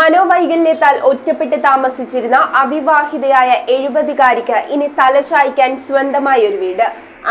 മനോവൈകല്യത്താൽ ഒറ്റപ്പെട്ട് താമസിച്ചിരുന്ന അവിവാഹിതയായ 70-കാരിക്ക് ഇനി തലചായ്ക്കാൻ സ്വന്തമായ ഒരു വീട്.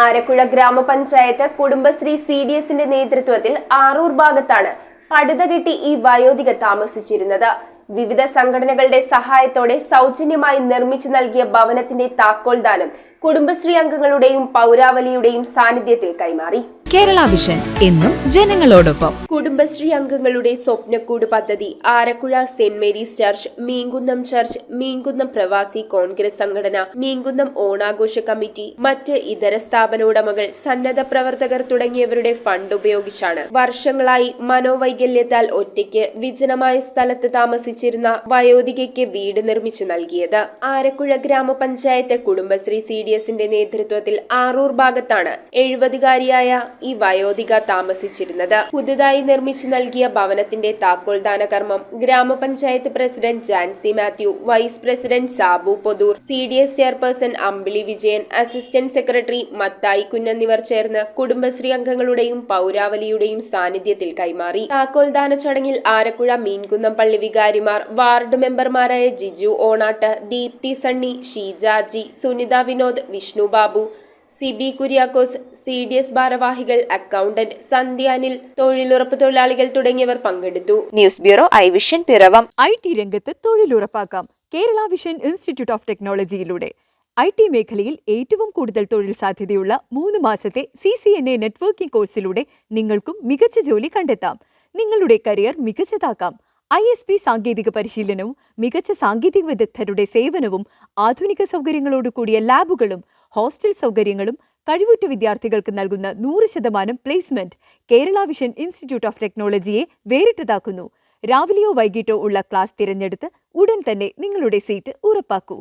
ആരക്കുഴ ഗ്രാമപഞ്ചായത്ത് കുടുംബശ്രീ CDSന്റെ നേതൃത്വത്തിൽ ആറൂർ ഭാഗത്താണ് പടുതകെട്ടി ഈ വയോധിക താമസിച്ചിരുന്നത്. വിവിധ സംഘടനകളുടെ സഹായത്തോടെ സൗജന്യമായി നിർമ്മിച്ചു നൽകിയ ഭവനത്തിന്റെ താക്കോൽദാനം കുടുംബശ്രീ അംഗങ്ങളുടെയും പൗരാവലിയുടെയും സാന്നിധ്യത്തിൽ കൈമാറി. കേരള വിഷൻ എന്നും ജനങ്ങളോടൊപ്പം. കുടുംബശ്രീ അംഗങ്ങളുടെ സ്വപ്നക്കൂട് പദ്ധതി Arakuzha saint Mary's church, Meenkunnam church, Meenkunnam പ്രവാസി കോൺഗ്രസ് സംഘടന, മീൻകുന്നം ഓണാഘോഷ കമ്മിറ്റി, മറ്റ് ഇതര സ്ഥാപന ഉടമകൾ, സന്നദ്ധ പ്രവർത്തകർ തുടങ്ങിയവരുടെ ഫണ്ട് ഉപയോഗിച്ചാണ് വർഷങ്ങളായി മനോവൈകല്യത്താൽ ഒറ്റയ്ക്ക് വിജനമായ സ്ഥലത്ത് താമസിച്ചിരുന്ന വയോധികയ്ക്ക് വീട് നിർമ്മിച്ചു നൽകിയത്. ആരക്കുഴ ഗ്രാമപഞ്ചായത്ത് കുടുംബശ്രീ CDSന്റെ നേതൃത്വത്തിൽ ആറൂർ ഭാഗത്താണ് 70-കാരിയായ ഈ വയോധിക താമസിച്ചിരുന്നത്. പുതുതായി നിർമ്മിച്ചു നൽകിയ ഭവനത്തിന്റെ താക്കോൽദാന കർമ്മം ഗ്രാമപഞ്ചായത്ത് president Jancy Mathew, vice president Sabu Pothur, CDS chairperson Ambili Vijayan, assistant secretary Mathai കുന്നെന്നിവർ ചേർന്ന് കുടുംബശ്രീ അംഗങ്ങളുടെയും പൗരാവലിയുടെയും സാന്നിധ്യത്തിൽ കൈമാറി. താക്കോൽദാന ചടങ്ങിൽ ആരക്കുഴ മീൻകുന്നം പള്ളി വികാരിമാർ, വാർഡ് മെമ്പർമാരായ Jiju Onattu, Deepthi Sunny, Sheeja G, Sunitha Vinod, Vishnu Babu, CB Kuriakose, CDS ഭാരവാഹികൾ, അക്കൗണ്ടന്റ് സന്ധ്യാനിൽ, തൊഴിലുറപ്പ് തൊഴിലാളികൾ തുടങ്ങിയവർ പങ്കെടുത്തു. News bureau I vision Piravom. IT രംഗത്ത് തൊഴിലുറപ്പാക്കാം കേരള വിഷൻ ഇൻസ്റ്റിറ്റ്യൂട്ട് ഓഫ് ടെക്നോളജിയിലൂടെ. IT മേഖലയിൽ ഏറ്റവും കൂടുതൽ തൊഴിൽ സാധ്യതയുള്ള 3 മാസത്തെ CCNA നെറ്റ്വർക്കിംഗ് കോഴ്സിലൂടെ നിങ്ങൾക്കും മികച്ച ജോലി കണ്ടെത്താം. നിങ്ങളുടെ കരിയർ മികച്ചതാക്കാം. ISP സാങ്കേതിക പരിശീലനവും മികച്ച സാങ്കേതിക വിദഗ്ധരുടെ സേവനവും ആധുനിക സൗകര്യങ്ങളോട് കൂടിയ ലാബുകളും ഹോസ്റ്റൽ സൗകര്യങ്ങളും കഴിവുറ്റ വിദ്യാർത്ഥികൾക്ക് നൽകുന്ന 100% placement Kerala vision institute of ടെക്നോളജിയെ വേറിട്ടതാക്കുന്നു. രാവിലെയോ വൈകിട്ടോ ഉള്ള ക്ലാസ് തിരഞ്ഞെടുത്ത് ഉടൻ തന്നെ നിങ്ങളുടെ സീറ്റ് ഉറപ്പാക്കൂ.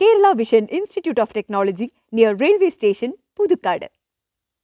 Kerala vision institute of technology, near railway station, Puthukkad.